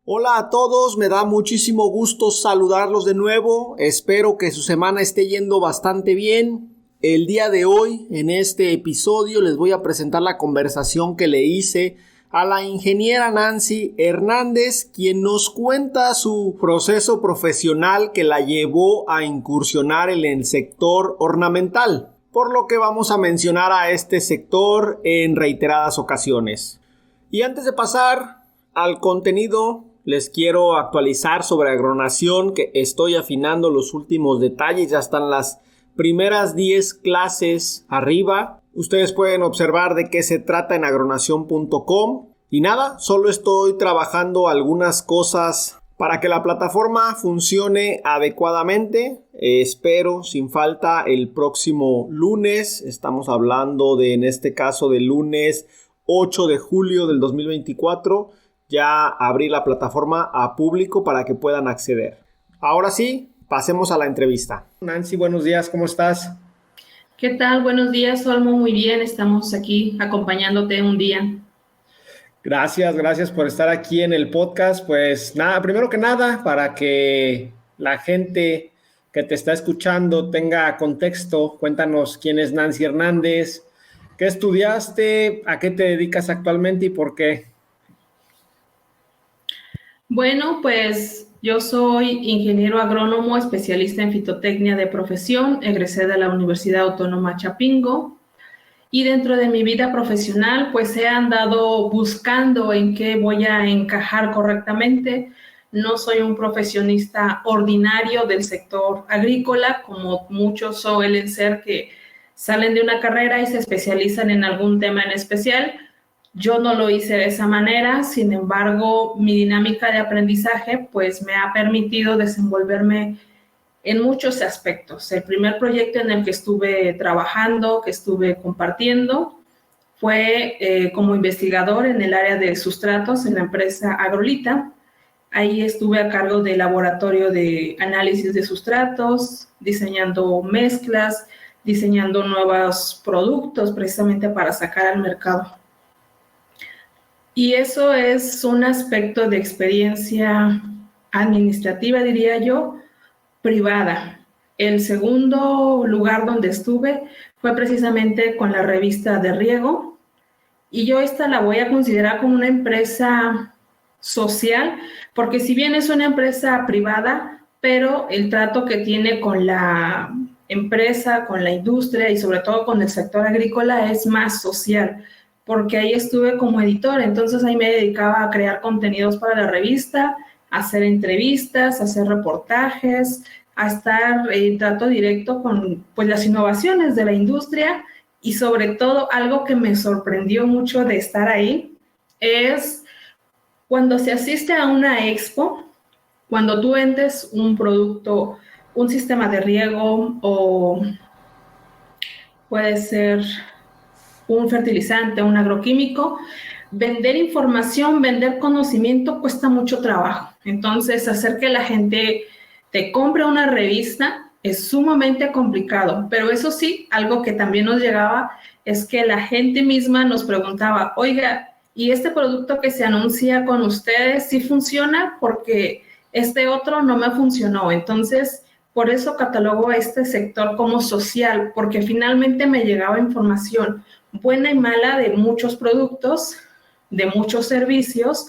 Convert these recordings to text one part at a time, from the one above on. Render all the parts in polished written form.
Hola a todos, me da muchísimo gusto saludarlos de nuevo. Espero que su semana esté yendo bastante bien. El día de hoy, en este episodio, les voy a presentar la conversación que le hice a la ingeniera Nancy Hernández, quien nos cuenta su proceso profesional que la llevó a incursionar en el sector ornamental, por lo que vamos a mencionar a este sector en reiteradas ocasiones. Y antes de pasar al contenido, les quiero actualizar sobre agronación, que estoy afinando los últimos detalles. Ya están las primeras 10 clases arriba. Ustedes pueden observar de qué se trata en agronación.com. Y nada, solo estoy trabajando algunas cosas para que la plataforma funcione adecuadamente. Espero sin falta el próximo lunes. Estamos hablando en este caso del lunes 8 de julio del 2024. Ya abrí la plataforma a público para que puedan acceder. Ahora sí, pasemos a la entrevista. Nancy, buenos días, ¿cómo estás? ¿Qué tal? Buenos días, Olmo. Muy bien, estamos aquí acompañándote un día. Gracias por estar aquí en el podcast. Pues nada, primero que nada, para que la gente que te está escuchando tenga contexto, cuéntanos quién es Nancy Hernández, qué estudiaste, a qué te dedicas actualmente y por qué. Bueno, pues yo soy ingeniero agrónomo, especialista en fitotecnia de profesión, egresé de la Universidad Autónoma Chapingo y dentro de mi vida profesional pues he andado buscando en qué voy a encajar correctamente. No soy un profesionista ordinario del sector agrícola, como muchos suelen ser que salen de una carrera y se especializan en algún tema en especial. Yo no lo hice de esa manera, sin embargo, mi dinámica de aprendizaje pues me ha permitido desenvolverme en muchos aspectos. El primer proyecto en el que estuve trabajando, que estuve compartiendo, fue como investigador en el área de sustratos en la empresa Agrolita. Ahí estuve a cargo del laboratorio de análisis de sustratos, diseñando mezclas, diseñando nuevos productos precisamente para sacar al mercado. Y eso es un aspecto de experiencia administrativa, diría yo, privada. El segundo lugar donde estuve fue precisamente con la revista de riego, y yo esta la voy a considerar como una empresa social, porque si bien es una empresa privada, pero el trato que tiene con la empresa, con la industria y sobre todo con el sector agrícola es más social, porque ahí estuve como editor, entonces ahí me dedicaba a crear contenidos para la revista, a hacer entrevistas, a hacer reportajes, a estar en trato directo con pues, las innovaciones de la industria. Y sobre todo, algo que me sorprendió mucho de estar ahí es cuando se asiste a una expo, cuando tú vendes un producto, un sistema de riego o puede ser un fertilizante, un agroquímico, vender información, vender conocimiento cuesta mucho trabajo. Entonces, hacer que la gente te compre una revista es sumamente complicado, pero eso sí, algo que también nos llegaba es que la gente misma nos preguntaba, oiga, ¿y este producto que se anuncia con ustedes sí funciona? Porque este otro no me funcionó. Entonces, por eso catalogo a este sector como social, porque finalmente me llegaba información buena y mala de muchos productos, de muchos servicios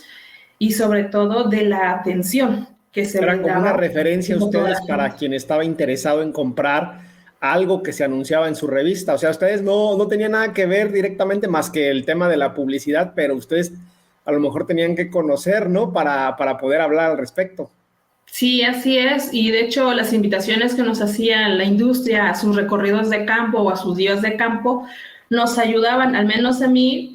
y sobre todo de la atención que se Eran como una brindaba referencia a a toda ustedes la para gente. quien estaba interesado en comprar algo que se anunciaba en su revista. O sea, ustedes no tenían nada que ver directamente más que el tema de la publicidad, pero ustedes a lo mejor tenían que conocer, ¿no? Para poder hablar al respecto. Sí, así es. Y de hecho, las invitaciones que nos hacía la industria a sus recorridos de campo o a sus días de campo nos ayudaban, al menos a mí,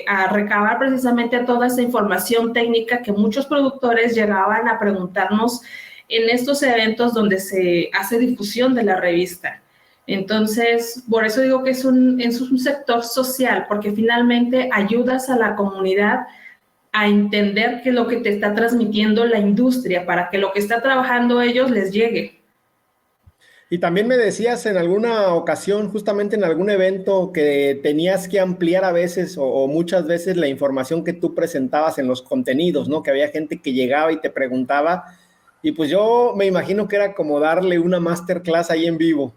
a recabar precisamente toda esa información técnica que muchos productores llegaban a preguntarnos en estos eventos donde se hace difusión de la revista. Entonces, por eso digo que es un sector social, porque finalmente ayudas a la comunidad a entender qué es lo que te está transmitiendo la industria para que lo que está trabajando ellos les llegue. Y también me decías en alguna ocasión, justamente en algún evento, que tenías que ampliar a veces o muchas veces la información que tú presentabas en los contenidos, ¿no? Que había gente que llegaba y te preguntaba, y pues yo me imagino que era como darle una masterclass ahí en vivo.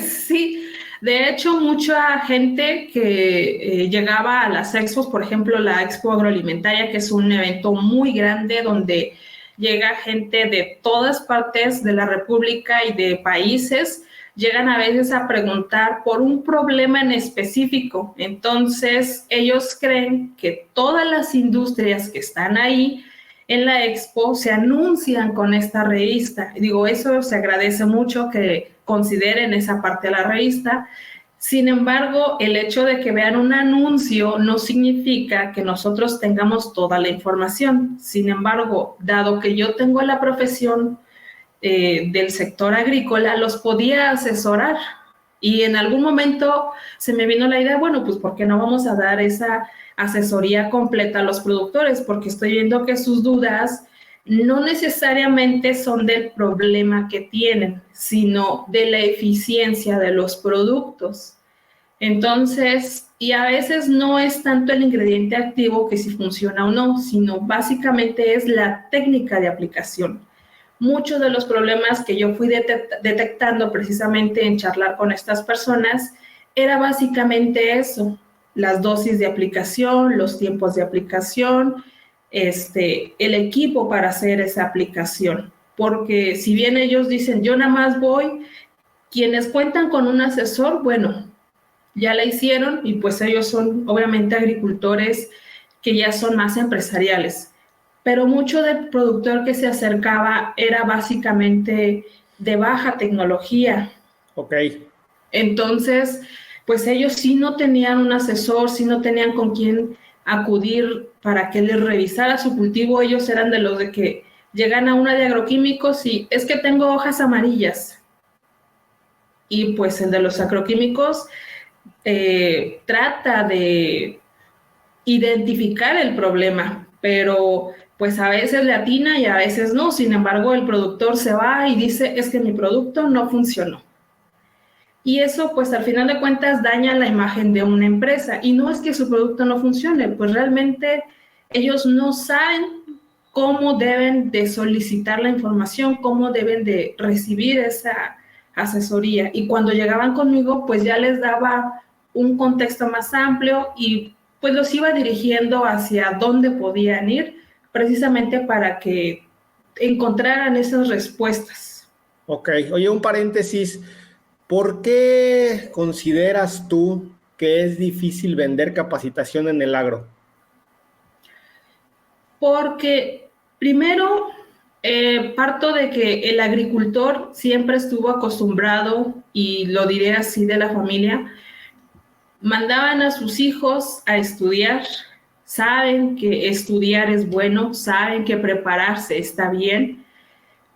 Sí, de hecho, mucha gente que llegaba a las expos, por ejemplo, la Expo Agroalimentaria, que es un evento muy grande donde llega gente de todas partes de la República y de países, llegan a veces a preguntar por un problema en específico. Entonces, ellos creen que todas las industrias que están ahí en la expo se anuncian con esta revista. Digo, eso se agradece mucho que consideren esa parte de la revista. Sin embargo, el hecho de que vean un anuncio no significa que nosotros tengamos toda la información. Sin embargo, dado que yo tengo la profesión del sector agrícola, los podía asesorar. Y en algún momento se me vino la idea, bueno, pues ¿por qué no vamos a dar esa asesoría completa a los productores? Porque estoy viendo que sus dudas no necesariamente son del problema que tienen, sino de la eficiencia de los productos. Entonces, y a veces no es tanto el ingrediente activo que si funciona o no, sino básicamente es la técnica de aplicación. Muchos de los problemas que yo fui detectando precisamente en charlar con estas personas era básicamente eso, las dosis de aplicación, los tiempos de aplicación, el equipo para hacer esa aplicación. Porque si bien ellos dicen, yo nada más voy, quienes cuentan con un asesor, bueno, ya la hicieron y pues ellos son obviamente agricultores que ya son más empresariales. Pero mucho del productor que se acercaba era básicamente de baja tecnología. Ok. Entonces, pues ellos sí no tenían un asesor, sí no tenían con quién acudir para que les revisara su cultivo. Ellos eran de los de que llegan a una de agroquímicos y es que tengo hojas amarillas. Y pues el de los agroquímicos trata de identificar el problema, pero pues a veces le atina y a veces no. Sin embargo, el productor se va y dice, es que mi producto no funcionó. Y eso, pues al final de cuentas, daña la imagen de una empresa. Y no es que su producto no funcione, pues realmente ellos no saben cómo deben de solicitar la información, cómo deben de recibir esa asesoría. Y cuando llegaban conmigo, pues ya les daba un contexto más amplio y pues los iba dirigiendo hacia dónde podían ir, precisamente para que encontraran esas respuestas. Ok, oye, un paréntesis. ¿Por qué consideras tú que es difícil vender capacitación en el agro? Porque primero parto de que el agricultor siempre estuvo acostumbrado, y lo diré así de la familia, mandaban a sus hijos a estudiar, saben que estudiar es bueno, saben que prepararse está bien,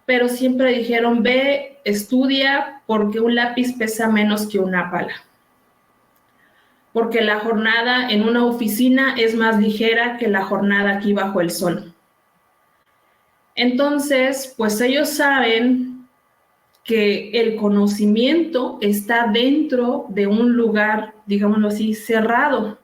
pero siempre dijeron, ve, estudia porque un lápiz pesa menos que una pala, porque la jornada en una oficina es más ligera que la jornada aquí bajo el sol. Entonces, pues ellos saben que el conocimiento está dentro de un lugar, digámoslo así, cerrado.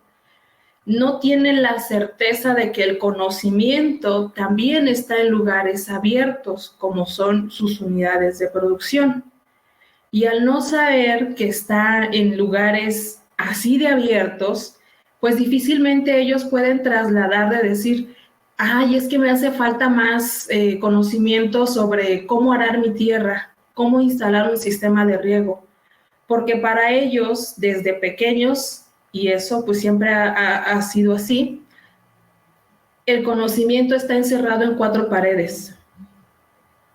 No tienen la certeza de que el conocimiento también está en lugares abiertos, como son sus unidades de producción. Y al no saber que está en lugares así de abiertos, pues difícilmente ellos pueden trasladar de decir, ay, es que me hace falta más conocimiento sobre cómo arar mi tierra, cómo instalar un sistema de riego, porque para ellos, desde pequeños, y eso pues siempre ha sido así, el conocimiento está encerrado en cuatro paredes.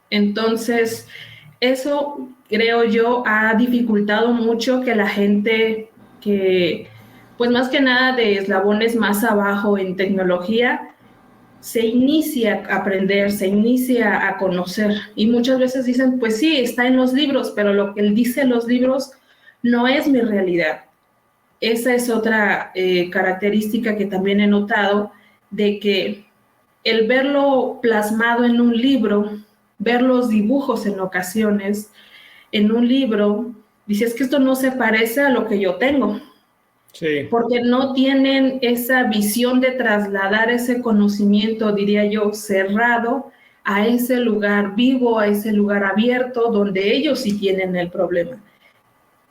Entonces, eso creo yo ha dificultado mucho que la gente que, pues más que nada de eslabones más abajo en tecnología, se inicia a aprender, se inicia a conocer. Y muchas veces dicen, pues sí, está en los libros, pero lo que él dice en los libros no es mi realidad. Esa es otra característica que también he notado, de que el verlo plasmado en un libro, ver los dibujos en ocasiones, en un libro, dice, es que esto no se parece a lo que yo tengo. Sí. Porque no tienen esa visión de trasladar ese conocimiento, diría yo, cerrado a ese lugar vivo, a ese lugar abierto, donde ellos sí tienen el problema.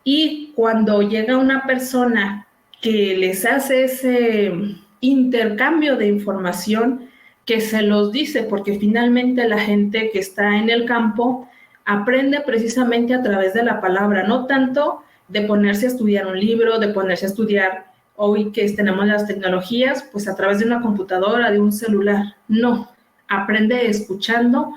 Y cuando llega una persona que les hace ese intercambio de información, que se los dice, porque finalmente la gente que está en el campo aprende precisamente a través de la palabra, no tanto de ponerse a estudiar un libro, de ponerse a estudiar hoy que tenemos las tecnologías, pues a través de una computadora, de un celular. No, aprende escuchando,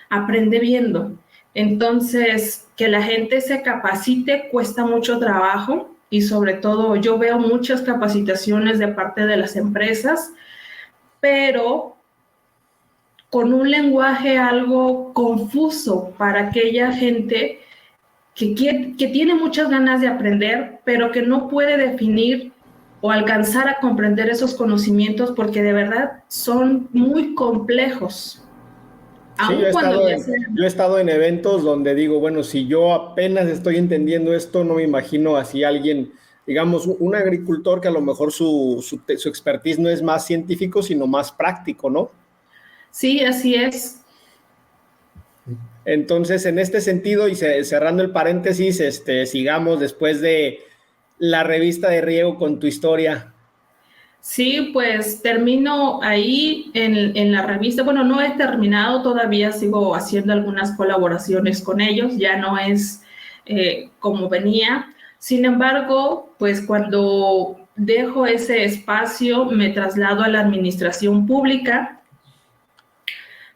aprende viendo. Entonces, que la gente se capacite cuesta mucho trabajo y sobre todo yo veo muchas capacitaciones de parte de las empresas, pero con un lenguaje algo confuso para aquella gente que tiene muchas ganas de aprender, pero que no puede definir o alcanzar a comprender esos conocimientos porque de verdad son muy complejos. Sí, Aun cuando ya sean. yo he estado en eventos donde digo, bueno, si yo apenas estoy entendiendo esto, no me imagino así alguien, digamos, un agricultor que a lo mejor su expertise no es más científico, sino más práctico, ¿no? Sí, así es. Entonces, en este sentido, y cerrando el paréntesis, sigamos después de la revista de riego con tu historia. Sí, pues termino ahí en la revista. Bueno, no he terminado todavía, sigo haciendo algunas colaboraciones con ellos, ya no es como venía. Sin embargo, pues cuando dejo ese espacio, me traslado a la administración pública.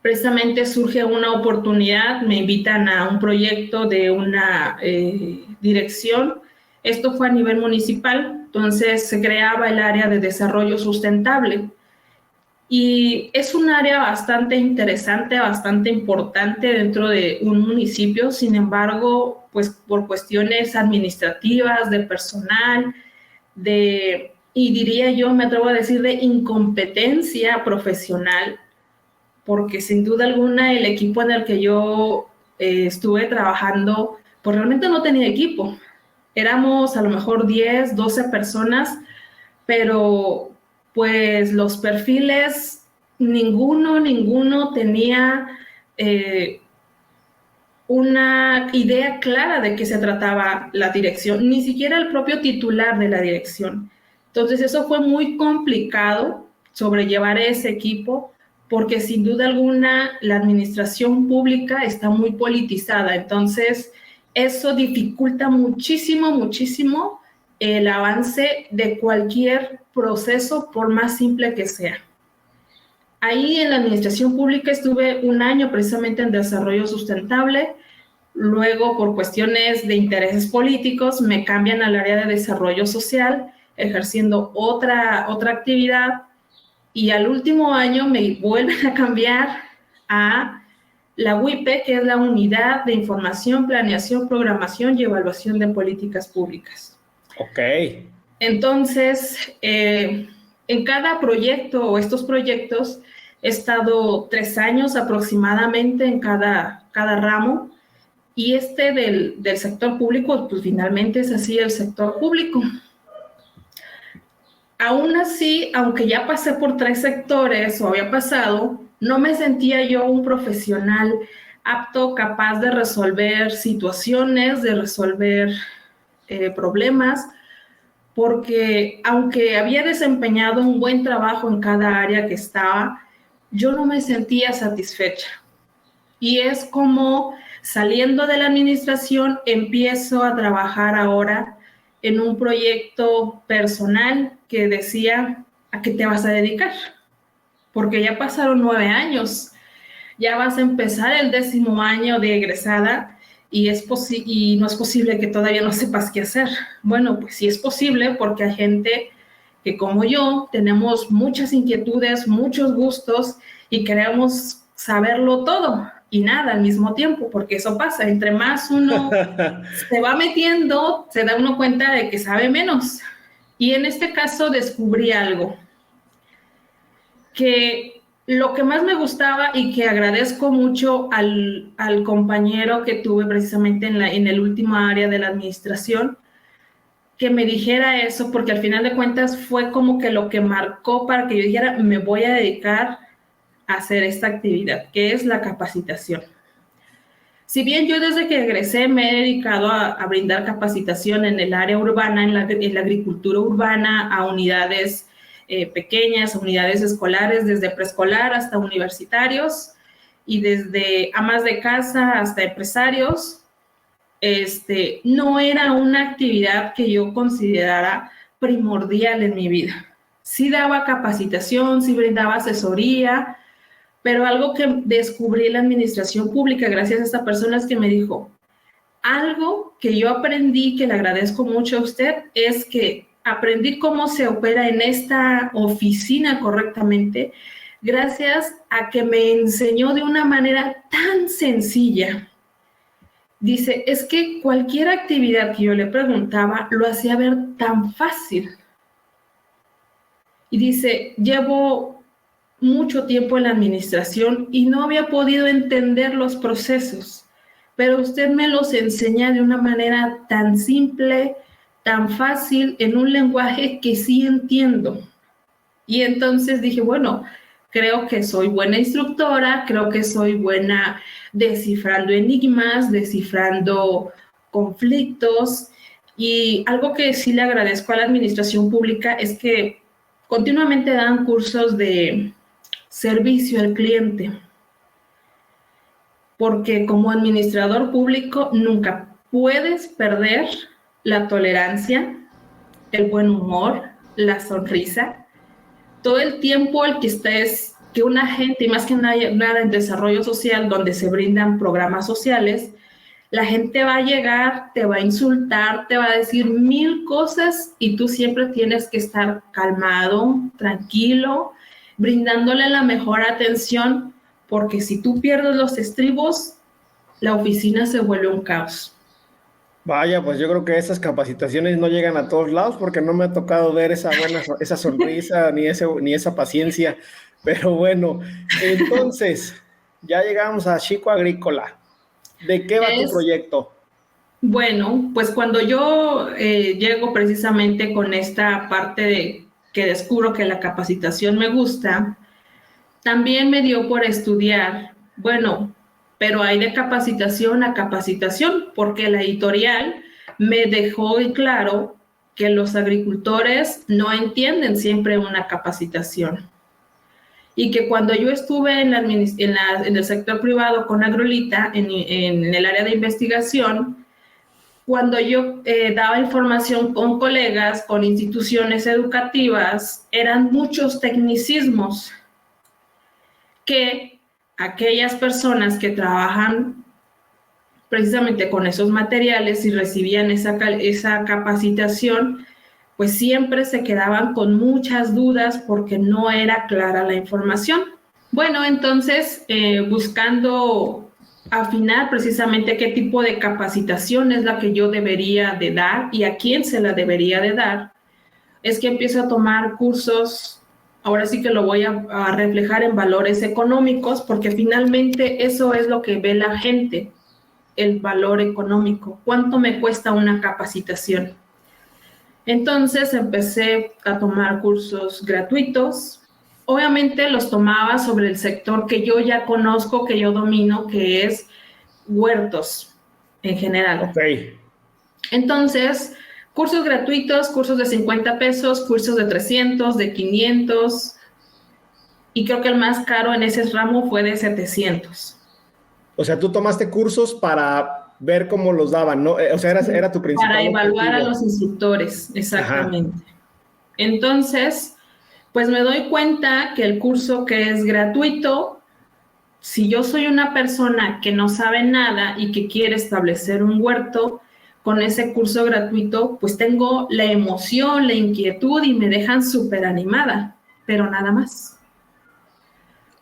Precisamente surge una oportunidad, me invitan a un proyecto de una dirección. Esto fue a nivel municipal, entonces se creaba el área de desarrollo sustentable. Y es un área bastante interesante, bastante importante dentro de un municipio. Sin embargo, pues por cuestiones administrativas, de personal, y diría yo, me atrevo a decir, de incompetencia profesional, porque sin duda alguna el equipo en el que yo estuve trabajando, pues realmente no tenía equipo. Éramos a lo mejor 10, 12 personas, pero pues los perfiles, ninguno tenía una idea clara de qué se trataba la dirección, ni siquiera el propio titular de la dirección. Entonces eso fue muy complicado sobrellevar ese equipo porque sin duda alguna la administración pública está muy politizada, entonces eso dificulta muchísimo, muchísimo el avance de cualquier proceso por más simple que sea. Ahí en la administración pública estuve un año precisamente en desarrollo sustentable. Luego, por cuestiones de intereses políticos, me cambian al área de desarrollo social, ejerciendo otra actividad. Y al último año me vuelven a cambiar a la UIPE, que es la Unidad de Información, Planeación, Programación y Evaluación de Políticas Públicas. Ok. Entonces, en cada proyecto o estos proyectos he estado 3 años aproximadamente en cada ramo, y del sector público, pues finalmente es así el sector público. Aún así, aunque ya pasé por 3 sectores o había pasado, no me sentía yo un profesional apto, capaz de resolver situaciones, de resolver problemas, porque aunque había desempeñado un buen trabajo en cada área que estaba, yo no me sentía satisfecha. Y es como saliendo de la administración, empiezo a trabajar ahora en un proyecto personal que decía, ¿a qué te vas a dedicar? Porque ya pasaron 9 años, ya vas a empezar el 10º año de egresada y no es posible que todavía no sepas qué hacer. Bueno, pues sí es posible porque hay gente que como yo tenemos muchas inquietudes, muchos gustos y queremos saberlo todo y nada al mismo tiempo, porque eso pasa, entre más uno se va metiendo, se da uno cuenta de que sabe menos. Y en este caso descubrí algo, que lo que más me gustaba y que agradezco mucho al compañero que tuve precisamente en el último área de la administración, que me dijera eso, porque al final de cuentas fue como que lo que marcó para que yo dijera, me voy a dedicar a hacer esta actividad, que es la capacitación. Si bien yo desde que egresé me he dedicado a brindar capacitación en el área urbana, en la agricultura urbana, a unidades pequeñas, unidades escolares, desde preescolar hasta universitarios, y desde amas de casa hasta empresarios, no era una actividad que yo considerara primordial en mi vida. Sí daba capacitación, sí brindaba asesoría, pero algo que descubrí en la administración pública gracias a esta persona es que me dijo, algo que yo aprendí, que le agradezco mucho a usted, es que aprendí cómo se opera en esta oficina correctamente gracias a que me enseñó de una manera tan sencilla. Dice, es que cualquier actividad que yo le preguntaba lo hacía ver tan fácil. Y dice, llevo mucho tiempo en la administración y no había podido entender los procesos, pero usted me los enseña de una manera tan simple, tan fácil, en un lenguaje que sí entiendo. Y entonces dije, bueno, creo que soy buena instructora, creo que soy buena descifrando enigmas, descifrando conflictos, y algo que sí le agradezco a la administración pública es que continuamente dan cursos de servicio al cliente, porque como administrador público nunca puedes perder la tolerancia, el buen humor, la sonrisa. Todo el tiempo el que estés, que una gente, y más que nada en desarrollo social, donde se brindan programas sociales, la gente va a llegar, te va a insultar, te va a decir 1000 cosas y tú siempre tienes que estar calmado, tranquilo, brindándole la mejor atención, porque si tú pierdes los estribos, la oficina se vuelve un caos. Vaya, pues yo creo que esas capacitaciones no llegan a todos lados porque no me ha tocado ver esa sonrisa ni esa paciencia. Pero bueno, entonces ya llegamos a Chico Agrícola. ¿De qué va tu proyecto? Bueno, pues cuando yo llego precisamente con esta parte de que descubro que la capacitación me gusta, también me dio por estudiar, bueno, pero hay de capacitación a capacitación, porque la editorial me dejó en claro que los agricultores no entienden siempre una capacitación. Y que cuando yo estuve en el sector privado con Agrolita, en el área de investigación, cuando yo daba información con colegas, con instituciones educativas, eran muchos tecnicismos que aquellas personas que trabajan precisamente con esos materiales y recibían esa capacitación, pues siempre se quedaban con muchas dudas porque no era clara la información. Bueno, entonces, buscando afinar precisamente qué tipo de capacitación es la que yo debería de dar y a quién se la debería de dar, es que empiezo a tomar cursos. Ahora sí que lo voy a reflejar en valores económicos, porque finalmente eso es lo que ve la gente, el valor económico. ¿Cuánto me cuesta una capacitación? Entonces empecé a tomar cursos gratuitos. Obviamente los tomaba sobre el sector que yo ya conozco, que yo domino, que es huertos en general. Okay. Entonces, cursos gratuitos, cursos de 50 pesos, cursos de 300, de 500, y creo que el más caro en ese ramo fue de 700. O sea, tú tomaste cursos para ver cómo los daban, ¿no? O sea, era tu principal Para evaluar objetivo. A los instructores, exactamente. Ajá. Entonces, pues me doy cuenta que el curso que es gratuito, si yo soy una persona que no sabe nada y que quiere establecer un huerto, con ese curso gratuito, pues tengo la emoción, la inquietud y me dejan súper animada, pero nada más.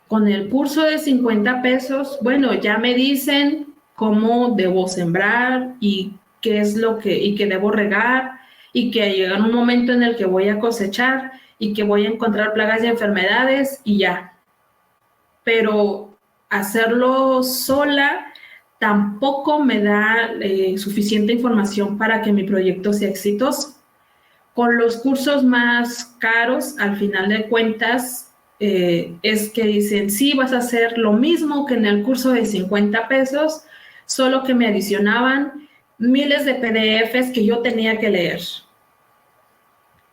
Con el curso de 50 pesos, bueno, ya me dicen cómo debo sembrar y qué es lo que debo regar, y que llega un momento en el que voy a cosechar y que voy a encontrar plagas y enfermedades y ya. pero hacerlo sola tampoco me da suficiente información para que mi proyecto sea exitoso. Con los cursos más caros, al final de cuentas, es que dicen, sí, vas a hacer lo mismo que en el curso de 50 pesos, solo que me adicionaban miles de PDFs que yo tenía que leer.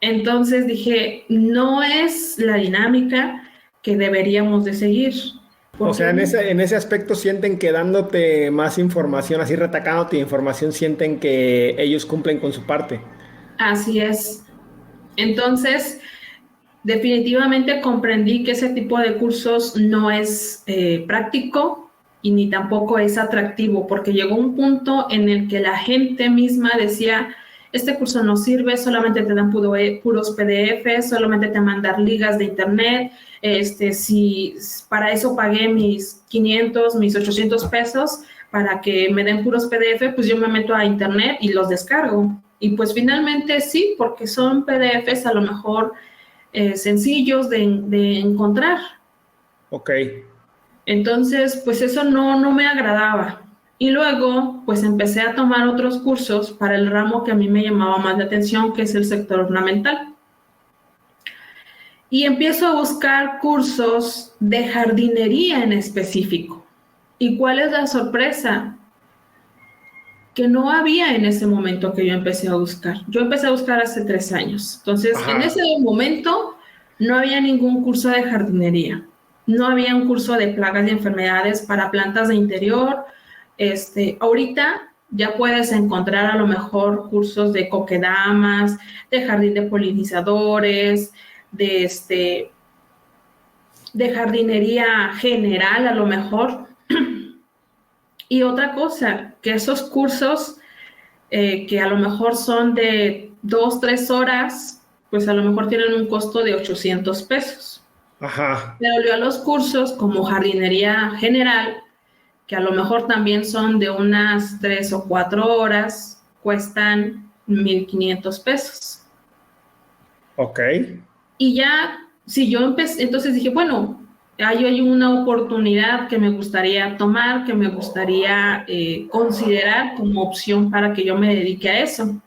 Entonces dije, no es la dinámica que deberíamos de seguir. O sea, en ese aspecto sienten que dándote más información, así retacándote información, sienten que ellos cumplen con su parte. Así es. Entonces, definitivamente comprendí que ese tipo de cursos no es práctico y ni tampoco es atractivo, porque llegó un punto en el que la gente misma decía, este curso no sirve, solamente te dan puros PDFs, solamente te mandan ligas de internet, si para eso pagué mis 500, mis 800 pesos para que me den puros PDF, pues yo me meto a internet y los descargo. Y pues finalmente sí, porque son PDFs a lo mejor sencillos de encontrar. Ok. Entonces, pues eso no me agradaba. Y luego, pues empecé a tomar otros cursos para el ramo que a mí me llamaba más la atención, que es el sector ornamental. Y empiezo a buscar cursos de jardinería en específico. ¿Y cuál es la sorpresa? Que no había en ese momento que yo empecé a buscar. Yo empecé a buscar hace 3 años. Entonces, en ese momento no había ningún curso de jardinería. No había un curso de plagas y enfermedades para plantas de interior. Ahorita ya puedes encontrar a lo mejor cursos de coquedamas, de jardín de polinizadores, de jardinería general a lo mejor. Y otra cosa, que esos cursos que a lo mejor son de 2, 3 horas, pues a lo mejor tienen un costo de 800 pesos. Ajá. Pero yo a los cursos como jardinería general, que a lo mejor también son de unas 3 o 4 horas, cuestan 1,500 pesos. Ok. Y ya, si yo empecé, entonces dije, bueno, hay una oportunidad que me gustaría tomar, que me gustaría considerar como opción para que yo me dedique a eso.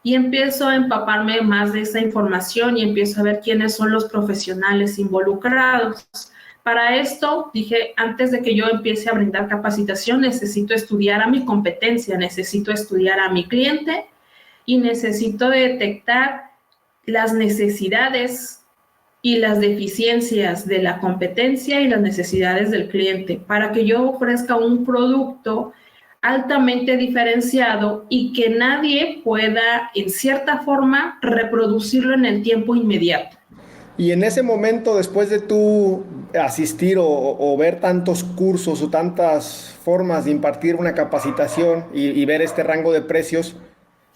Y empiezo a empaparme más de esa información y empiezo a ver quiénes son los profesionales involucrados. Para esto, dije, antes de que yo empiece a brindar capacitación, necesito estudiar a mi competencia, necesito estudiar a mi cliente y necesito detectar las necesidades y las deficiencias de la competencia y las necesidades del cliente para que yo ofrezca un producto altamente diferenciado y que nadie pueda, en cierta forma, reproducirlo en el tiempo inmediato. Y en ese momento, después de tú asistir o ver tantos cursos o tantas formas de impartir una capacitación y ver este rango de precios,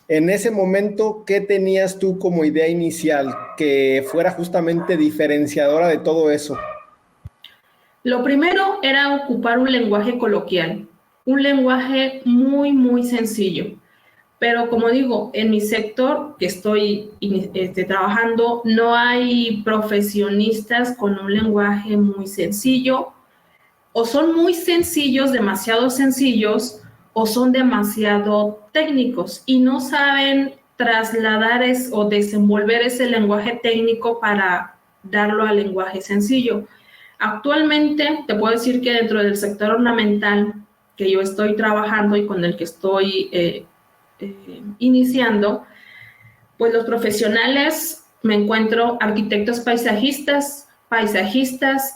en ese momento, ¿qué tenías tú como idea inicial que fuera justamente diferenciadora de todo eso? Lo primero era ocupar un lenguaje coloquial, un lenguaje muy, muy sencillo. Pero como digo, en mi sector que estoy trabajando, no hay profesionistas con un lenguaje muy sencillo, o son muy sencillos, demasiado sencillos, o son demasiado técnicos y no saben trasladar o desenvolver ese lenguaje técnico para darlo al lenguaje sencillo. Actualmente te puedo decir que dentro del sector ornamental que yo estoy trabajando y con el que estoy iniciando, pues los profesionales, me encuentro arquitectos paisajistas,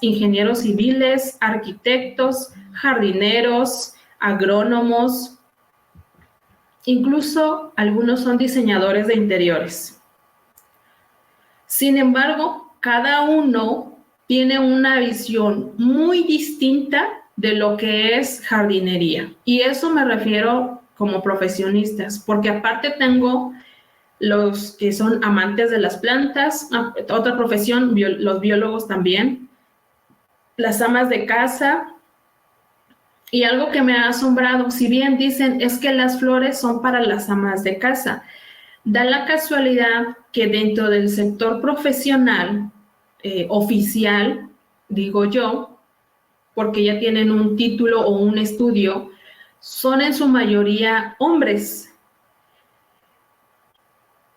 ingenieros civiles, arquitectos, jardineros, agrónomos, incluso algunos son diseñadores de interiores. Sin embargo, cada uno tiene una visión muy distinta de lo que es jardinería. Y eso me refiero como profesionistas, porque aparte tengo los que son amantes de las plantas, otra profesión, los biólogos también, las amas de casa. Y algo que me ha asombrado, si bien dicen es que las flores son para las amas de casa, da la casualidad que dentro del sector profesional, oficial, digo yo, porque ya tienen un título o un estudio, son en su mayoría hombres.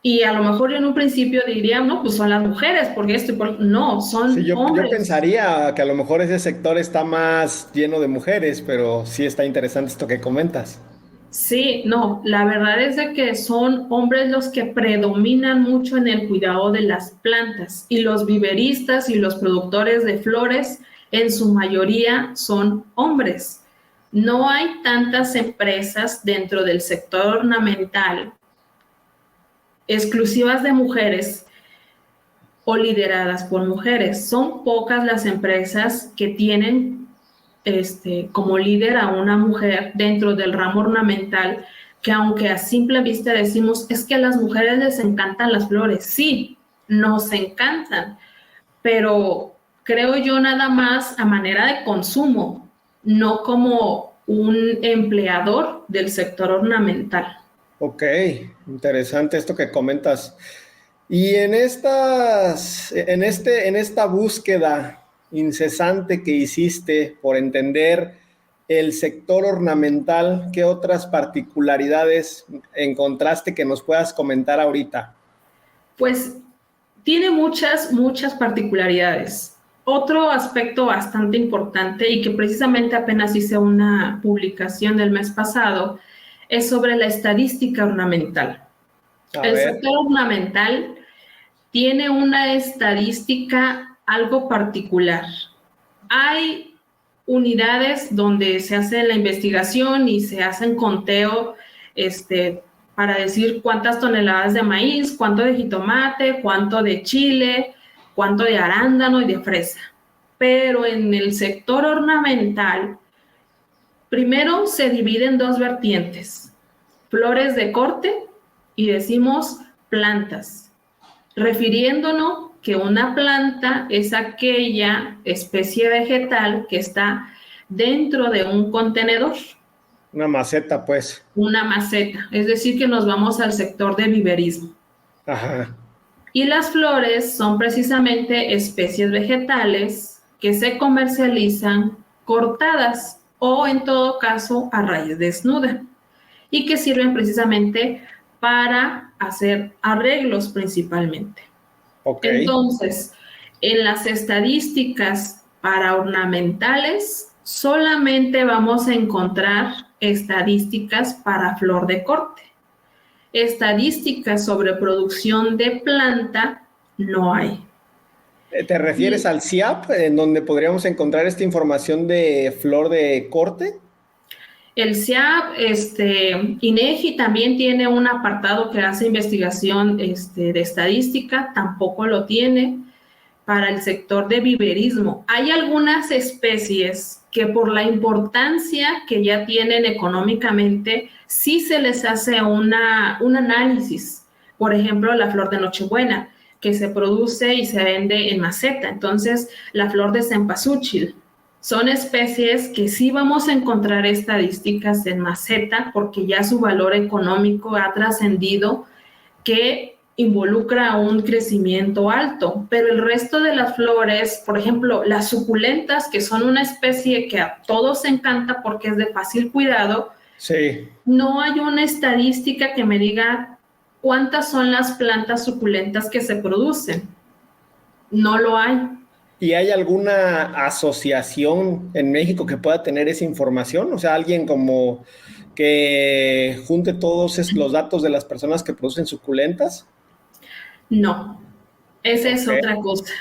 Y a lo mejor yo en un principio diría, no, pues son las mujeres, porque no, Sí, son yo hombres. pensaría que a lo mejor ese sector está más lleno de mujeres, pero sí está interesante esto que comentas. Sí, no, la verdad es de que son hombres los que predominan mucho en el cuidado de las plantas y los viveristas y los productores de flores en su mayoría son hombres. No hay tantas empresas dentro del sector ornamental exclusivas de mujeres o lideradas por mujeres. Son pocas las empresas que tienen como líder a una mujer dentro del ramo ornamental, que aunque a simple vista decimos, es que a las mujeres les encantan las flores. Sí, nos encantan, pero creo yo nada más a manera de consumo, no como un empleador del sector ornamental. Ok, interesante esto que comentas. Y en esta búsqueda incesante que hiciste por entender el sector ornamental, ¿qué otras particularidades encontraste que nos puedas comentar ahorita? Pues tiene muchas particularidades. Otro aspecto bastante importante y que precisamente apenas hice una publicación del mes pasado es sobre la estadística ornamental. A El ver, sector ornamental tiene una estadística algo particular. Hay unidades donde se hace la investigación y se hacen conteo para decir cuántas toneladas de maíz, cuánto de jitomate, cuánto de chile, cuánto de arándano y de fresa. Pero en el sector ornamental, primero se divide en dos vertientes, flores de corte y decimos plantas, refiriéndonos que una planta es aquella especie vegetal que está dentro de un contenedor, una maceta, pues. una maceta, es decir, que nos vamos al sector de viverismo. Ajá. Y las flores son precisamente especies vegetales que se comercializan cortadas o en todo caso a raíz desnuda y que sirven precisamente para hacer arreglos principalmente. Ok. Entonces, en las estadísticas para ornamentales, solamente vamos a encontrar estadísticas para flor de corte. Estadísticas sobre producción de planta no hay. ¿Te refieres Y al CIAP, en donde podríamos encontrar esta información de flor de corte? el CIAP, INEGI también tiene un apartado que hace investigación de estadística, tampoco lo tiene. Para el sector de viverismo. Hay algunas especies que por la importancia que ya tienen económicamente, sí se les hace un análisis. Por ejemplo, la flor de Nochebuena, que se produce y se vende en maceta. Entonces, la flor de cempasúchil. Son especies que sí vamos a encontrar estadísticas en maceta porque ya su valor económico ha trascendido que involucra un crecimiento alto, pero el resto de las flores, por ejemplo, las suculentas, que son una especie que a todos encanta porque es de fácil cuidado, Sí. no hay una estadística que me diga cuántas son las plantas suculentas que se producen. No lo hay. ¿Y hay alguna asociación en México que pueda tener esa información? O sea, alguien como que junte todos los datos de las personas que producen suculentas. No, esa Ok. es otra cosa.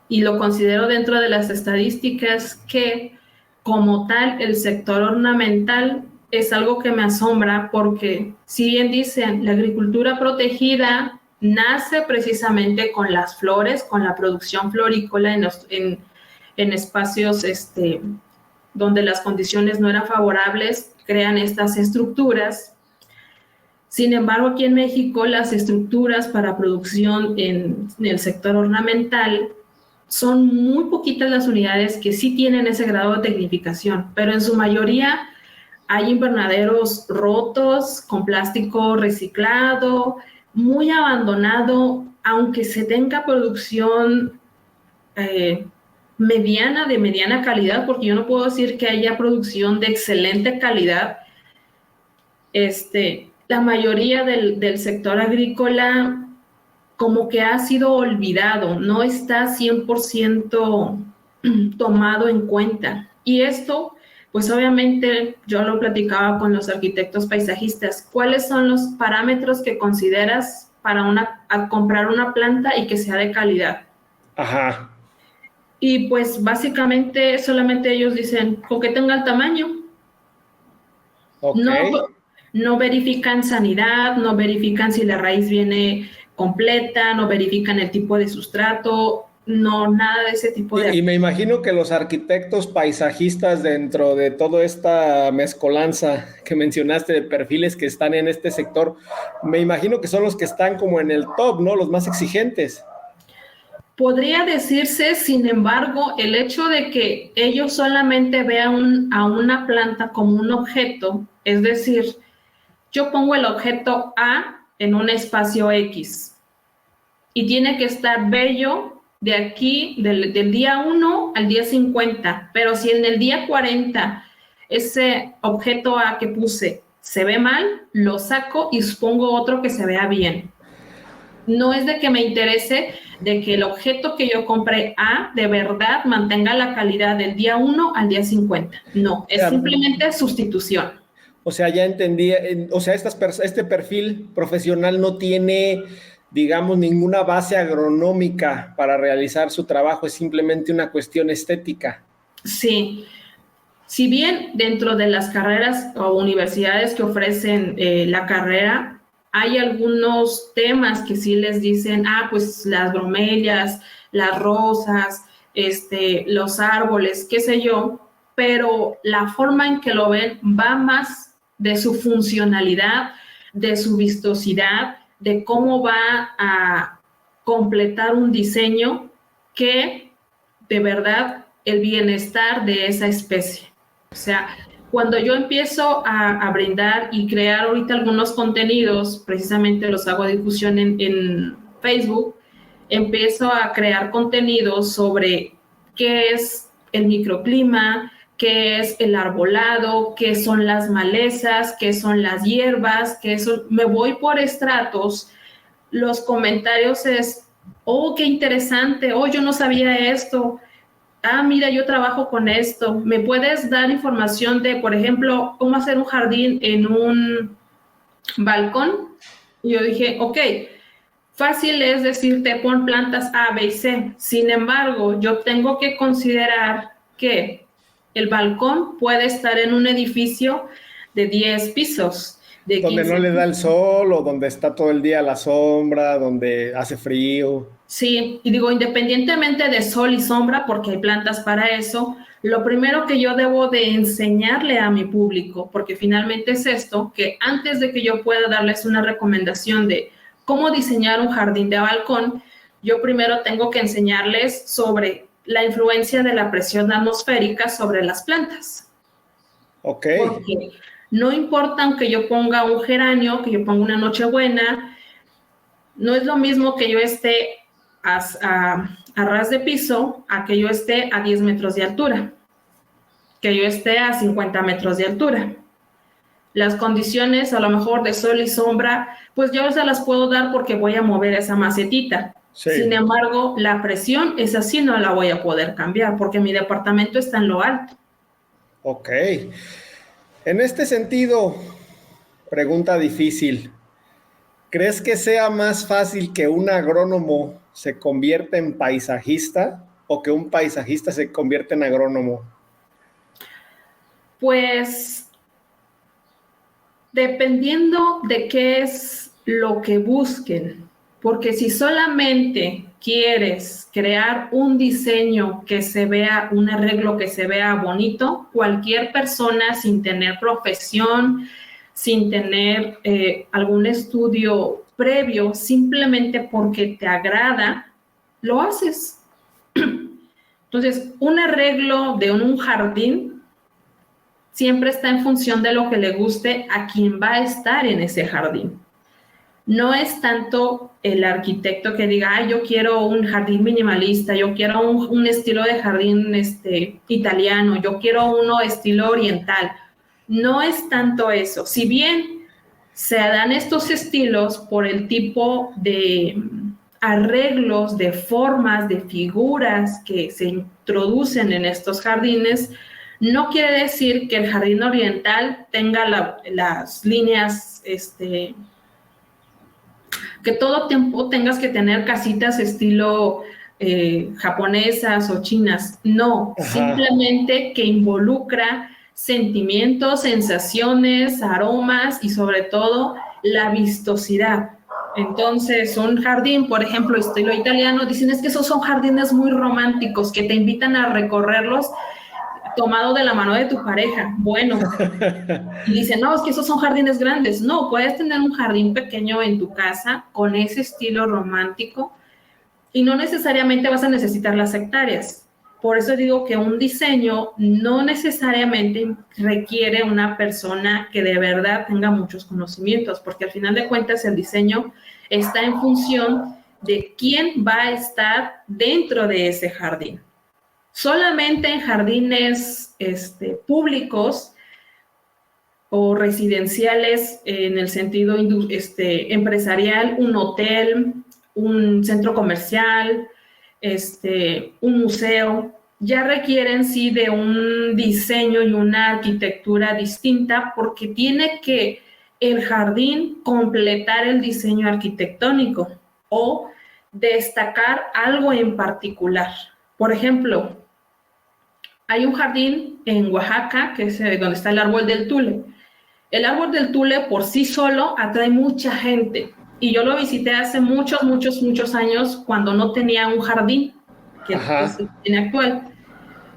Y lo considero dentro de las estadísticas que, como tal, el sector ornamental es algo que me asombra porque, si bien dicen, la agricultura protegida nace precisamente con las flores, con la producción florícola en espacios donde las condiciones no eran favorables, crean estas estructuras. Sin embargo, aquí en México las estructuras para producción en el sector ornamental son muy poquitas las unidades que sí tienen ese grado de tecnificación, pero en su mayoría hay invernaderos rotos, con plástico reciclado, muy abandonado, aunque se tenga producción de mediana calidad, porque yo no puedo decir que haya producción de excelente calidad. La mayoría del sector agrícola como que ha sido olvidado, no está 100% tomado en cuenta. Y esto, pues obviamente yo lo platicaba con los arquitectos paisajistas. ¿Cuáles son los parámetros que consideras para comprar una planta y que sea de calidad? Ajá. Y pues básicamente solamente ellos dicen, con que tenga el tamaño. Ok. No verifican sanidad, no verifican si la raíz viene completa, no verifican el tipo de sustrato, no, nada de ese tipo de... Y me imagino que los arquitectos paisajistas dentro de toda esta mezcolanza que mencionaste de perfiles que están en este sector, me imagino que son los que están como en el top, ¿no? Los más exigentes. Podría decirse, sin embargo, el hecho de que ellos solamente vean a una planta como un objeto, es decir, yo pongo el objeto A en un espacio X y tiene que estar bello de aquí, del día 1 al día 50, pero si en el día 40 ese objeto A que puse se ve mal, lo saco y pongo otro que se vea bien. No es de que me interese de que el objeto que yo compré A de verdad mantenga la calidad del día 1 al día 50. No, es simplemente sustitución. O sea, ya entendí, o sea, este perfil profesional no tiene, digamos, ninguna base agronómica para realizar su trabajo, es simplemente una cuestión estética. Sí. Si bien dentro de las carreras o universidades que ofrecen la carrera, hay algunos temas que sí les dicen, pues las bromelias, las rosas, los árboles, qué sé yo, pero la forma en que lo ven va más de su funcionalidad, de su vistosidad, de cómo va a completar un diseño que de verdad el bienestar de esa especie. O sea, cuando yo empiezo a brindar y crear ahorita algunos contenidos, precisamente los hago difusión en Facebook, empiezo a crear contenidos sobre qué es el microclima, qué es el arbolado, qué son las malezas, qué son las hierbas, me voy por estratos. Los comentarios es, oh, qué interesante, oh, yo no sabía esto. Mira, yo trabajo con esto. ¿Me puedes dar información de, por ejemplo, cómo hacer un jardín en un balcón? Y yo dije, ok, fácil es decirte pon plantas A, B y C. Sin embargo, yo tengo que considerar que el balcón puede estar en un edificio de 10 pisos. De donde 15 no le da el sol o donde está todo el día la sombra, donde hace frío. Sí, y digo, independientemente de sol y sombra, porque hay plantas para eso, lo primero que yo debo de enseñarle a mi público, porque finalmente es esto, que antes de que yo pueda darles una recomendación de cómo diseñar un jardín de balcón, yo primero tengo que enseñarles sobre la influencia de la presión atmosférica sobre las plantas. Ok. Porque no importa aunque yo ponga un geranio, que yo ponga una nochebuena, no es lo mismo que yo esté a ras de piso a que yo esté a 10 metros de altura, que yo esté a 50 metros de altura. Las condiciones a lo mejor de sol y sombra, pues yo se las puedo dar porque voy a mover esa macetita. Sí. Sin embargo, la presión es así, no la voy a poder cambiar porque mi departamento está en lo alto. Ok. En este sentido, pregunta difícil. ¿Crees que sea más fácil que un agrónomo se convierta en paisajista o que un paisajista se convierta en agrónomo? Pues dependiendo de qué es lo que busquen, porque si solamente quieres crear un diseño que se vea, un arreglo que se vea bonito, cualquier persona sin tener profesión, sin tener algún estudio previo, simplemente porque te agrada, lo haces. Entonces, un arreglo de un jardín siempre está en función de lo que le guste a quien va a estar en ese jardín. no es tanto el arquitecto que diga, ay, yo quiero un jardín minimalista, yo quiero un estilo de jardín italiano, yo quiero uno estilo oriental. No es tanto eso. Si bien se dan estos estilos por el tipo de arreglos, de formas, de figuras que se introducen en estos jardines, no quiere decir que el jardín oriental tenga las líneas, que todo tiempo tengas que tener casitas estilo japonesas o chinas. No, Ajá. simplemente que involucra sentimientos, sensaciones, aromas y sobre todo la vistosidad. Entonces, un jardín, por ejemplo, estilo italiano, dicen es que esos son jardines muy románticos que te invitan a recorrerlos tomado de la mano de tu pareja. Bueno, y dicen, no, es que esos son jardines grandes. No, puedes tener un jardín pequeño en tu casa con ese estilo romántico y no necesariamente vas a necesitar las hectáreas. Por eso digo que un diseño no necesariamente requiere una persona que de verdad tenga muchos conocimientos, porque al final de cuentas el diseño está en función de quién va a estar dentro de ese jardín. Solamente en jardines públicos o residenciales en el sentido empresarial, un hotel, un centro comercial, un museo, ya requieren sí de un diseño y una arquitectura distinta porque tiene que el jardín completar el diseño arquitectónico o destacar algo en particular. Por ejemplo, hay un jardín en Oaxaca que es donde está el árbol del tule. El árbol del tule por sí solo atrae mucha gente y yo lo visité hace muchos años cuando no tenía un jardín que tiene actual.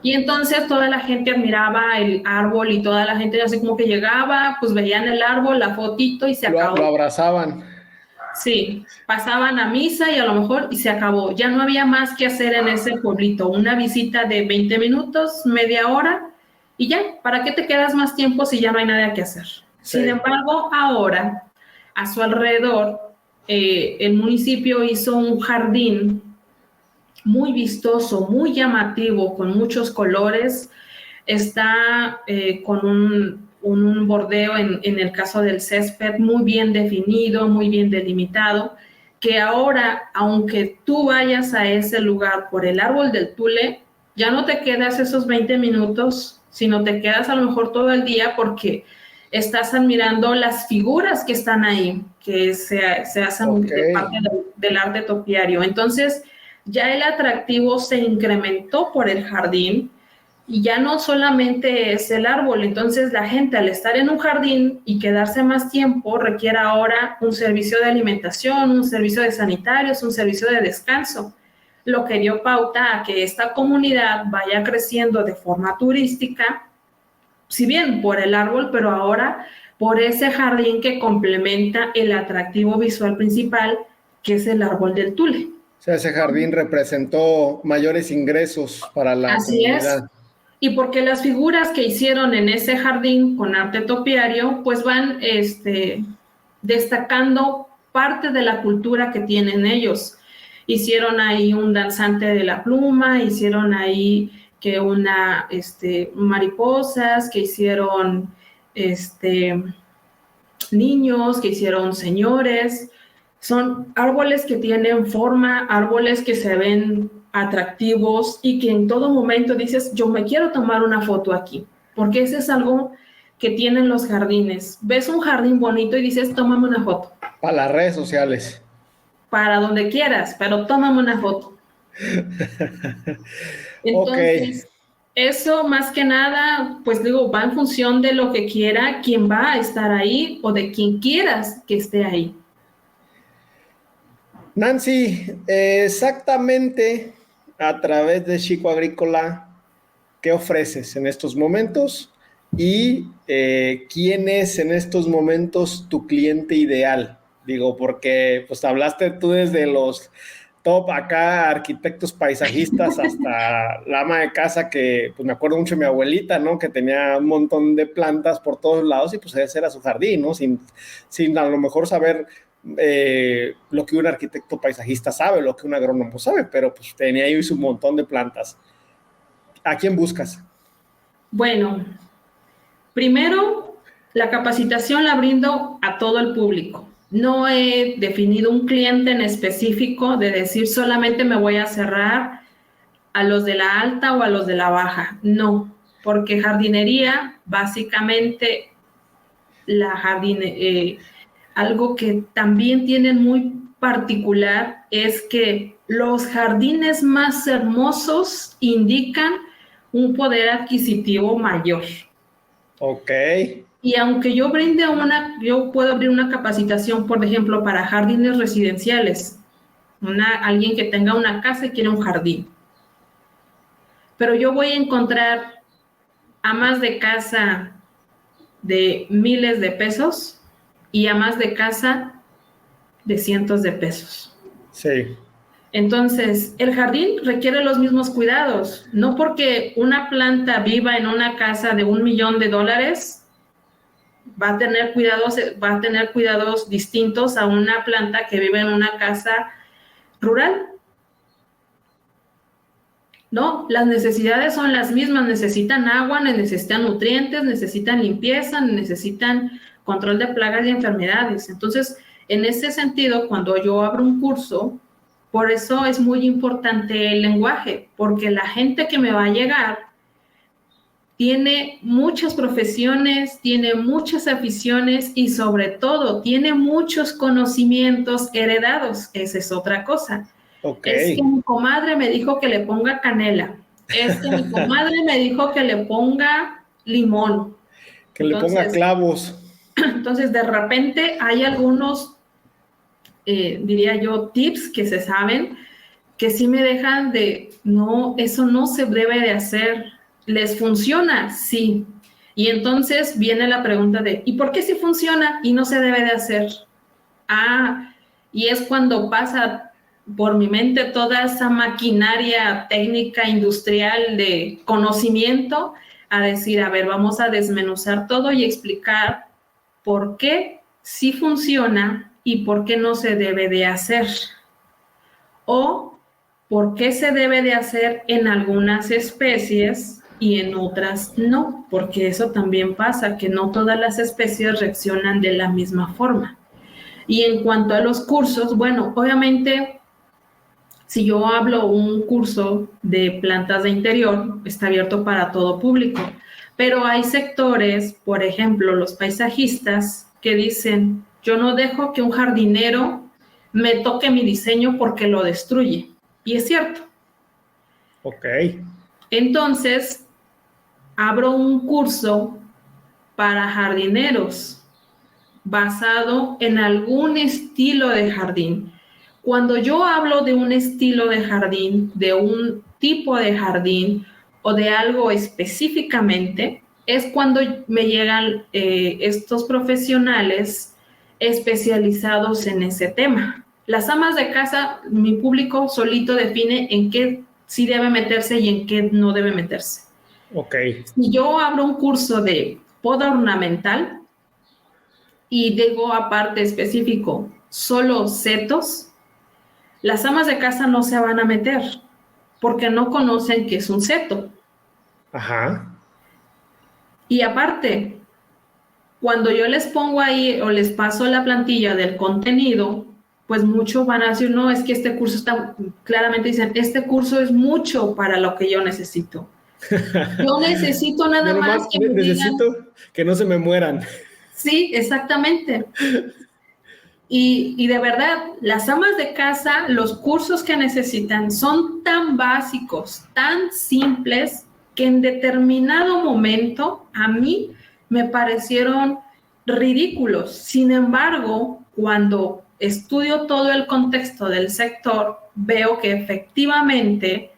Y entonces toda la gente admiraba el árbol y toda la gente así como que llegaba, pues veían el árbol, la fotito y se acabó. Lo abrazaban. Sí, pasaban a misa y a lo mejor y se acabó. Ya no había más que hacer en ese pueblito. Una visita de 20 minutos, media hora y ya. ¿Para qué te quedas más tiempo si ya no hay nada que hacer? Sí. Sin embargo, ahora a su alrededor el municipio hizo un jardín muy vistoso, muy llamativo, con muchos colores. Está con un bordeo en el caso del césped muy bien definido, muy bien delimitado, que ahora, aunque tú vayas a ese lugar por el árbol del tule, ya no te quedas esos 20 minutos, sino te quedas a lo mejor todo el día porque estás admirando las figuras que están ahí, que se hacen de parte del arte topiario. Entonces, ya el atractivo se incrementó por el jardín y ya no solamente es el árbol. Entonces la gente al estar en un jardín y quedarse más tiempo requiere ahora un servicio de alimentación, un servicio de sanitarios, un servicio de descanso, lo que dio pauta a que esta comunidad vaya creciendo de forma turística, si bien por el árbol, pero ahora por ese jardín que complementa el atractivo visual principal, que es el árbol del tule. O sea, ese jardín representó mayores ingresos para la comunidad. Así es. Y porque las figuras que hicieron en ese jardín con arte topiario, pues van destacando parte de la cultura que tienen ellos. Hicieron ahí un danzante de la pluma, hicieron ahí que mariposas, que hicieron niños, que hicieron señores. Son árboles que tienen forma, árboles que se ven atractivos y que en todo momento dices, yo me quiero tomar una foto aquí, porque ese es algo que tienen los jardines. Ves un jardín bonito y dices, tómame una foto. Para las redes sociales. Para donde quieras, pero tómame una foto. Entonces, eso más que nada, pues digo, va en función de lo que quiera quien va a estar ahí o de quien quieras que esté ahí. Nancy, exactamente a través de Chico Agrícola, ¿qué ofreces en estos momentos? Y ¿quién es en estos momentos tu cliente ideal? Digo, porque pues hablaste tú desde los top acá, arquitectos paisajistas, hasta la ama de casa que, pues me acuerdo mucho de mi abuelita, ¿no? Que tenía un montón de plantas por todos lados y pues ese era su jardín, ¿no? Sin a lo mejor saber lo que un arquitecto paisajista sabe, lo que un agrónomo sabe, pero pues tenía ahí su montón de plantas. ¿A quién buscas? Bueno, primero, la capacitación la brindo a todo el público. No he definido un cliente en específico de decir solamente me voy a cerrar a los de la alta o a los de la baja. No, porque jardinería, básicamente, algo que también tienen muy particular es que los jardines más hermosos indican un poder adquisitivo mayor. Ok. Y aunque yo puedo abrir una capacitación, por ejemplo, para jardines residenciales, alguien que tenga una casa y quiere un jardín, pero yo voy a encontrar amas de casa de miles de pesos y amas de casa de cientos de pesos. Sí. Entonces, el jardín requiere los mismos cuidados. No porque una planta viva en una casa de $1 millón va a tener cuidados distintos a una planta que vive en una casa rural. No, las necesidades son las mismas, necesitan agua, necesitan nutrientes, necesitan limpieza, necesitan control de plagas y enfermedades. Entonces, en ese sentido, cuando yo abro un curso, por eso es muy importante el lenguaje, porque la gente que me va a llegar tiene muchas profesiones, tiene muchas aficiones y sobre todo tiene muchos conocimientos heredados. Esa es otra cosa. Okay. Es que mi comadre me dijo que le ponga canela. Es que mi comadre me dijo que le ponga limón. Que le ponga clavos. Entonces, de repente hay algunos, diría yo, tips que se saben que sí me dejan no, eso no se debe de hacer. ¿Les funciona? Sí. Y entonces viene la pregunta ¿y por qué sí funciona y no se debe de hacer? Y es cuando pasa por mi mente toda esa maquinaria técnica industrial de conocimiento a decir, a ver, vamos a desmenuzar todo y explicar por qué sí funciona y por qué no se debe de hacer. O por qué se debe de hacer en algunas especies y en otras no, porque eso también pasa, que no todas las especies reaccionan de la misma forma. Y en cuanto a los cursos, bueno, obviamente, si yo hablo un curso de plantas de interior, está abierto para todo público, pero hay sectores, por ejemplo, los paisajistas, que dicen, yo no dejo que un jardinero me toque mi diseño porque lo destruye. Y es cierto. Ok. Entonces, abro un curso para jardineros basado en algún estilo de jardín. Cuando yo hablo de un estilo de jardín, de un tipo de jardín o de algo específicamente, es cuando me llegan estos profesionales especializados en ese tema. Las amas de casa, mi público solito define en qué sí debe meterse y en qué no debe meterse. Ok. Si yo abro un curso de poda ornamental y digo aparte específico, solo setos, las amas de casa no se van a meter porque no conocen qué es un seto. Ajá. Y aparte, cuando yo les pongo ahí o les paso la plantilla del contenido, pues muchos van a decir, no, es que este curso está, claramente dicen, este curso es mucho para lo que yo necesito. Yo necesito nada más que me necesito digan, que no se me mueran. Sí, exactamente. Y de verdad, las amas de casa, los cursos que necesitan son tan básicos, tan simples, que en determinado momento a mí me parecieron ridículos. Sin embargo, cuando estudio todo el contexto del sector, veo que efectivamente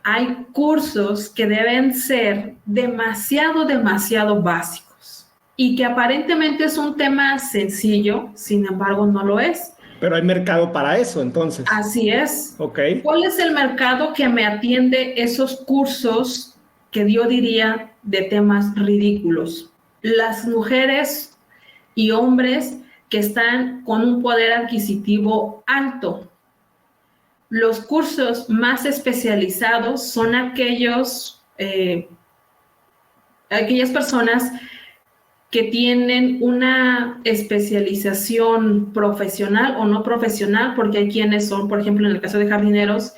hay cursos que deben ser demasiado básicos y que aparentemente es un tema sencillo, sin embargo no lo es. Pero hay mercado para eso, entonces. Así es. Ok. ¿Cuál es el mercado que me atiende esos cursos que yo diría de temas ridículos? Las mujeres y hombres que están con un poder adquisitivo alto. Los cursos más especializados son aquellas personas que tienen una especialización profesional o no profesional, porque hay quienes son, por ejemplo, en el caso de jardineros,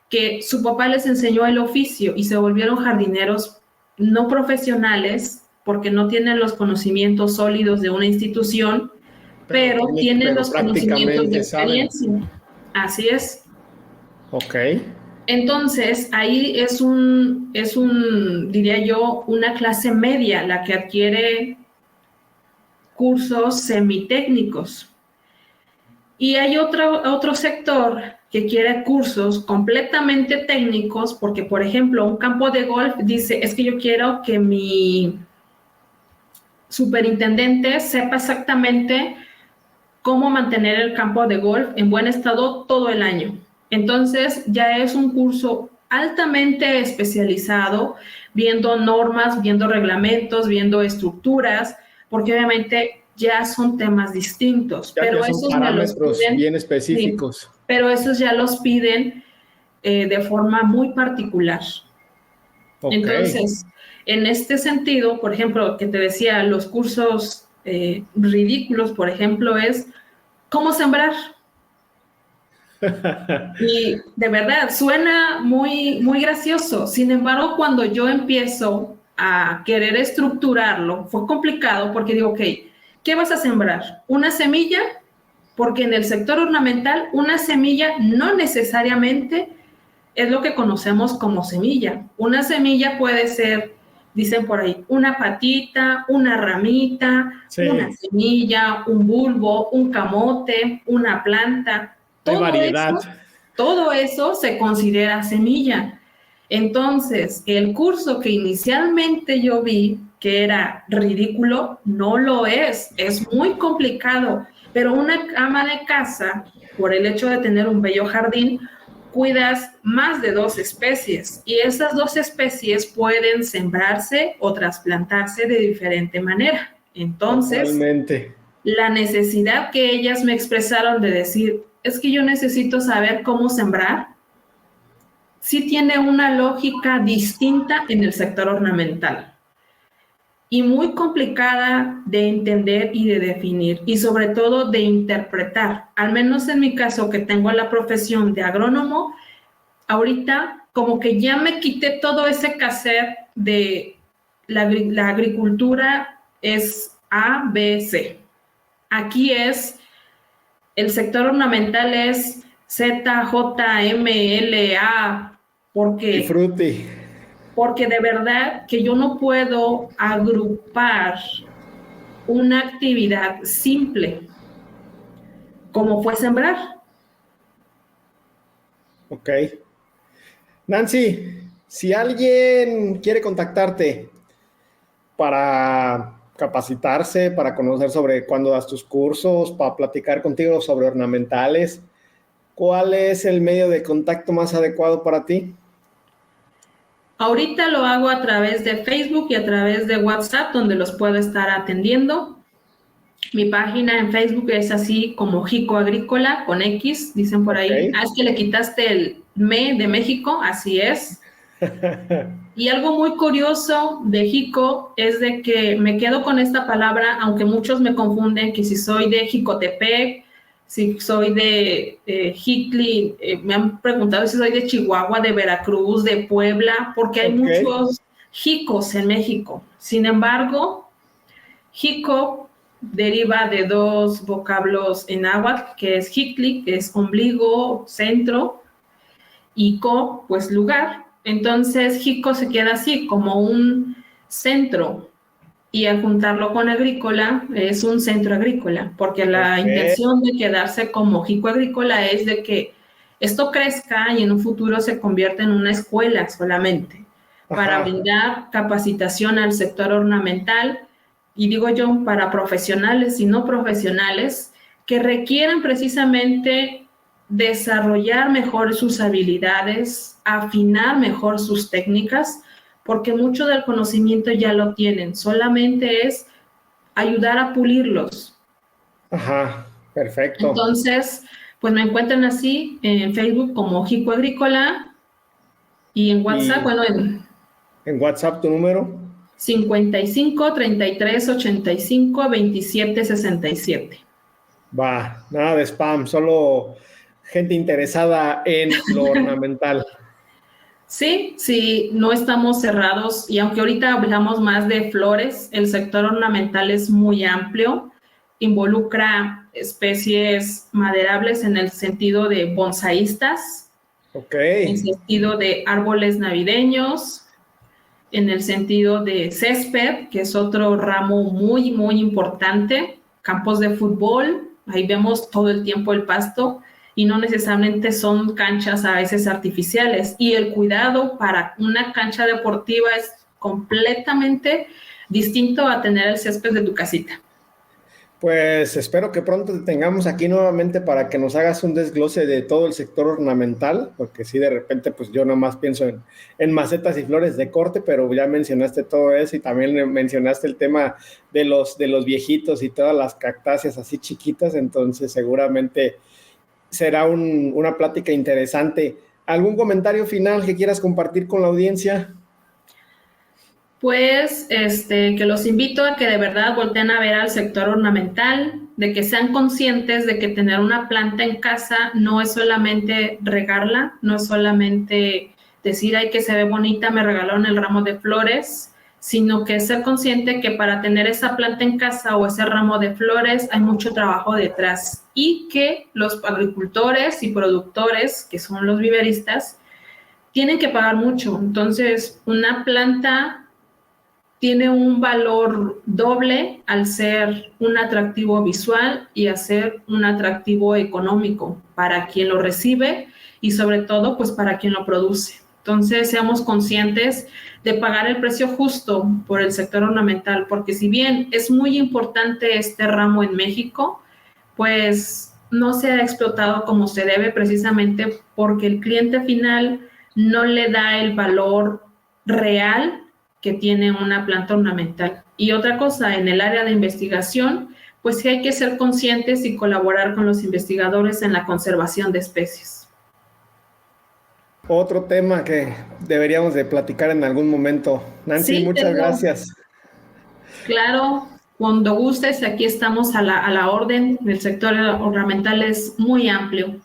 que su papá les enseñó el oficio y se volvieron jardineros no profesionales porque no tienen los conocimientos sólidos de una institución, pero tienen los conocimientos de experiencia. Saben. Así es. Ok. Entonces, ahí diría yo, una clase media la que adquiere cursos semitécnicos. Y hay otro sector que quiere cursos completamente técnicos, porque, por ejemplo, un campo de golf dice, es que yo quiero que mi superintendente sepa exactamente cómo mantener el campo de golf en buen estado todo el año. Entonces, ya es un curso altamente especializado, viendo normas, viendo reglamentos, viendo estructuras, porque obviamente ya son temas distintos. Ya pero esos parámetros bien específicos. Sí, pero esos ya los piden de forma muy particular. Okay. Entonces, en este sentido, por ejemplo, que te decía, los cursos ridículos, por ejemplo, es cómo sembrar. Y de verdad, suena muy, muy gracioso. Sin embargo, cuando yo empiezo a querer estructurarlo, fue complicado porque digo, ok, ¿qué vas a sembrar? ¿Una semilla? Porque en el sector ornamental, una semilla no necesariamente es lo que conocemos como semilla. Una semilla puede ser, dicen por ahí, una patita, una ramita, sí, una semilla, un bulbo, un camote, una planta. Todo eso se considera semilla. Entonces, el curso que inicialmente yo vi que era ridículo, no lo es muy complicado, pero una ama de casa, por el hecho de tener un bello jardín, cuidas más de 2 especies y esas 2 especies pueden sembrarse o trasplantarse de diferente manera. Entonces, totalmente. La necesidad que ellas me expresaron de decir, es que yo necesito saber cómo sembrar, sí tiene una lógica distinta en el sector ornamental y muy complicada de entender y de definir y sobre todo de interpretar. Al menos en mi caso, que tengo la profesión de agrónomo, ahorita como que ya me quité todo ese quehacer de la agricultura es A, B, C. Aquí el sector ornamental es Z, J, M, L, A, porque de verdad que yo no puedo agrupar una actividad simple como fue sembrar. Ok. Nancy, si alguien quiere contactarte para capacitarse, para conocer sobre cuándo das tus cursos, para platicar contigo sobre ornamentales, ¿cuál es el medio de contacto más adecuado para ti? Ahorita lo hago a través de Facebook y a través de WhatsApp, donde los puedo estar atendiendo. Mi página en Facebook es así como Jico Agrícola, con X, dicen por ahí. Okay. Ah, es que le quitaste el me de México, así es. Y algo muy curioso de Jico es de que me quedo con esta palabra, aunque muchos me confunden que si soy de Jicotepec, si soy de Jicli, me han preguntado si soy de Chihuahua, de Veracruz, de Puebla, porque hay muchos jicos en México. Sin embargo, Jico deriva de 2 vocablos en náhuatl, que es Jicli, que es ombligo, centro, y co, pues lugar. Entonces, Jico se queda así, como un centro, y al juntarlo con agrícola, es un centro agrícola, porque la intención de quedarse como Jico Agrícola es de que esto crezca y en un futuro se convierta en una escuela solamente, para brindar capacitación al sector ornamental, y digo yo, para profesionales y no profesionales, que requieran precisamente desarrollar mejor sus habilidades, afinar mejor sus técnicas, porque mucho del conocimiento ya lo tienen, solamente es ayudar a pulirlos. Ajá, perfecto. Entonces, pues me encuentran así en Facebook como Jico Agrícola y en WhatsApp, Y bueno, en en WhatsApp tu número. 55 33 85 27 67. Va, nada de spam, solo gente interesada en lo ornamental. Sí, sí, no estamos cerrados y aunque ahorita hablamos más de flores, el sector ornamental es muy amplio, involucra especies maderables en el sentido de bonsaístas, Ok, en sentido de árboles navideños, en el sentido de césped, que es otro ramo muy, muy importante, campos de fútbol, ahí vemos todo el tiempo el pasto y no necesariamente son canchas a veces artificiales. Y el cuidado para una cancha deportiva es completamente distinto a tener el césped de tu casita. pues espero que pronto te tengamos aquí nuevamente para que nos hagas un desglose de todo el sector ornamental, porque sí, de repente, pues yo nomás pienso en macetas y flores de corte, pero ya mencionaste todo eso y también mencionaste el tema de los viejitos y todas las cactáceas así chiquitas, entonces seguramente será una plática interesante. ¿Algún comentario final que quieras compartir con la audiencia? Pues que los invito a que de verdad volteen a ver al sector ornamental, de que sean conscientes de que tener una planta en casa no es solamente regarla, no es solamente decir, ay, que se ve bonita, me regalaron el ramo de flores, sino que ser consciente que para tener esa planta en casa o ese ramo de flores hay mucho trabajo detrás y que los agricultores y productores, que son los viveristas, tienen que pagar mucho. Entonces, una planta tiene un valor doble al ser un atractivo visual y a ser un atractivo económico para quien lo recibe y sobre todo pues para quien lo produce. Entonces seamos conscientes de pagar el precio justo por el sector ornamental, porque si bien es muy importante este ramo en México, pues no se ha explotado como se debe precisamente porque el cliente final no le da el valor real que tiene una planta ornamental. Y otra cosa, en el área de investigación, pues sí hay que ser conscientes y colaborar con los investigadores en la conservación de especies. Otro tema que deberíamos de platicar en algún momento. Nancy, Sí, muchas tengo, gracias. claro, cuando gustes, aquí estamos a la orden. El sector ornamental es muy amplio.